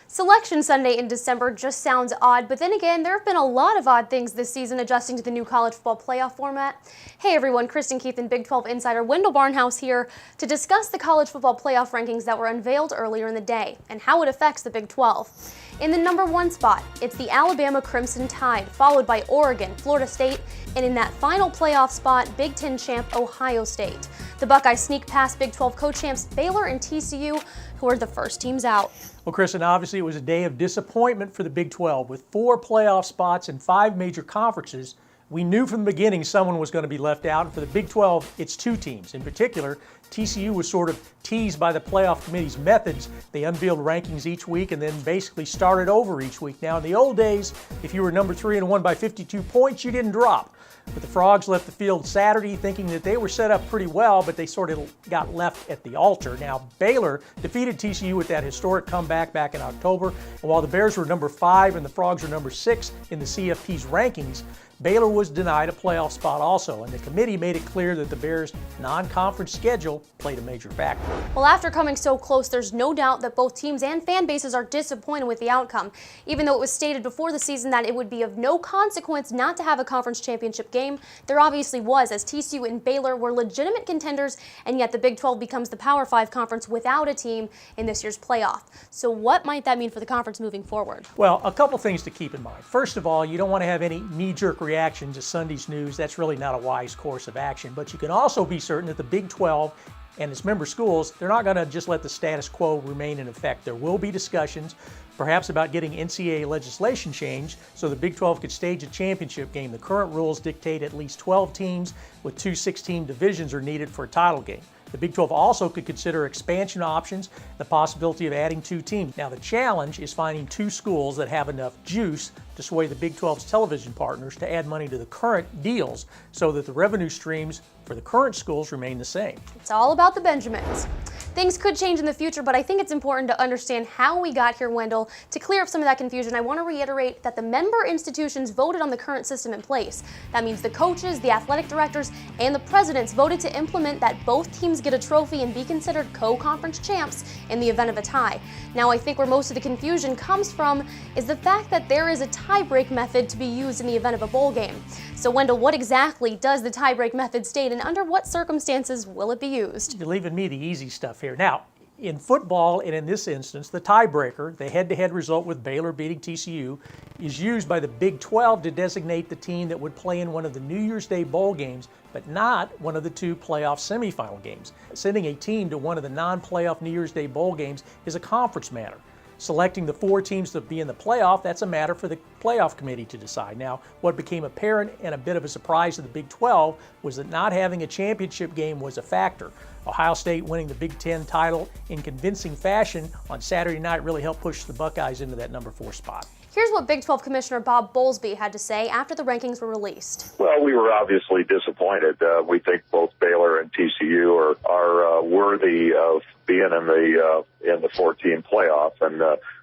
Selection Sunday in December just sounds odd, but then again, there have been a lot of odd things this season adjusting to the new college football playoff format. Hey everyone, Kristen and Big 12 insider Wendell Barnhouse here to discuss the college football playoff rankings that were unveiled earlier in the day and how it affects the Big 12. In the number 1 spot, it's the Alabama Crimson Tide, followed by Oregon, Florida State, and in that final playoff spot, Big 10 champ Ohio State. The Buckeyes sneak past Big 12 co-champs Baylor and TCU, who are the first teams out. Well, Kristen, obviously it was a day of disappointment for the Big 12. With 4 playoff spots in 5 major conferences, we knew from the beginning someone was going to be left out. And for the Big 12, it's 2 teams. In particular, TCU was sort of teased by the playoff committee's methods. They unveiled rankings each week and then basically started over each week. Now, in the old days, if you were number 3 and won by 52 points, you didn't drop. But the Frogs left the field Saturday thinking that they were set up pretty well, but they sort of got left at the altar. Now, Baylor defeated TCU with that historic comeback back in October. And while the Bears were number 5 and the Frogs were number 6 in the CFP's rankings, Baylor was denied a playoff spot also, and the committee made it clear that the Bears' non-conference schedule played a major factor. Well, after coming so close, there's no doubt that both teams and fan bases are disappointed with the outcome. Even though it was stated before the season that it would be of no consequence not to have a conference championship game, there obviously was, as TCU and Baylor were legitimate contenders, and yet the Big 12 becomes the Power 5 conference without a team in this year's playoff. So what might that mean for the conference moving forward? Well, a couple things to keep in mind. First of all, you don't want to have any knee-jerk reaction to Sunday's news. That's really not a wise course of action. But you can also be certain that the Big 12 and its member schools, they're not going to just let the status quo remain in effect. There will be discussions, perhaps about getting NCAA legislation changed so the Big 12 could stage a championship game. The current rules dictate at least 12 teams with 2 6-team divisions are needed for a title game. The Big 12 also could consider expansion options, the possibility of adding 2 teams. Now, the challenge is finding 2 schools that have enough juice to sway the Big 12's television partners to add money to the current deals so that the revenue streams for the current schools remain the same. It's all about the Benjamins. Things could change in the future, but I think it's important to understand how we got here, Wendell. To clear up some of that confusion, I want to reiterate that the member institutions voted on the current system in place. That means the coaches, the athletic directors, and the presidents voted to implement that both teams get a trophy and be considered co-conference champs in the event of a tie. Now, I think where most of the confusion comes from is the fact that there is a tie-break method to be used in the event of a bowl game. So, Wendell, what exactly does the tie-break method state, and under what circumstances will it be used? You're leaving me the easy stuff here. Now, in football, and in this instance, the tiebreaker, the head-to-head result with Baylor beating TCU, is used by the Big 12 to designate the team that would play in one of the New Year's Day bowl games, but not one of the 2 playoff semifinal games. Sending a team to one of the non-playoff New Year's Day bowl games is a conference matter. Selecting the 4 teams to be in the playoff, that's a matter for the playoff committee to decide. Now, what became apparent and a bit of a surprise to the Big 12 was that not having a championship game was a factor. Ohio State winning the Big 10 title in convincing fashion on Saturday night really helped push the Buckeyes into that number 4 spot. Here's what Big 12 Commissioner Bob Bowlesby had to say after the rankings were released. Well, we were obviously disappointed. We think both Baylor and TCU are worthy of being in the 14 playoff, and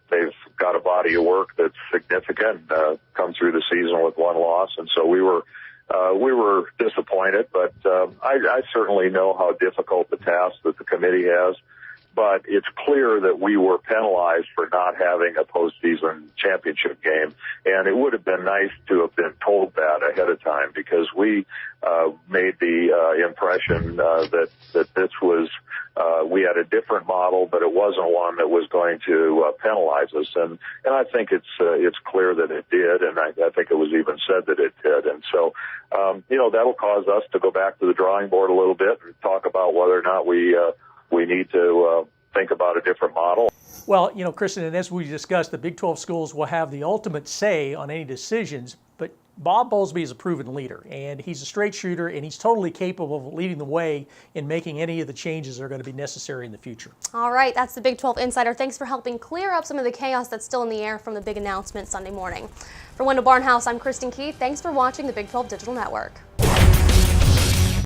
they've got a body of work that's significant. Come through the season with 1 loss, and so we were disappointed. But I certainly know how difficult the task that the committee has. But it's clear that we were penalized for not having a postseason championship game, and it would have been nice to have been told that ahead of time, because we made the impression that this was we had a different model, but it wasn't one that was going to penalize us, and I think it's clear that it did, and I think it was even said that it did, and so that'll cause us to go back to the drawing board a little bit and talk about whether or not we need to think about a different model. Well, Kristen, and as we discussed, the Big 12 schools will have the ultimate say on any decisions, but Bob Bowlesby is a proven leader, and he's a straight shooter, and he's totally capable of leading the way in making any of the changes that are going to be necessary in the future. All right, that's the Big 12 Insider. Thanks for helping clear up some of the chaos that's still in the air from the big announcement Sunday morning. For Wendell Barnhouse, I'm Kristen Keith. Thanks for watching the Big 12 Digital Network.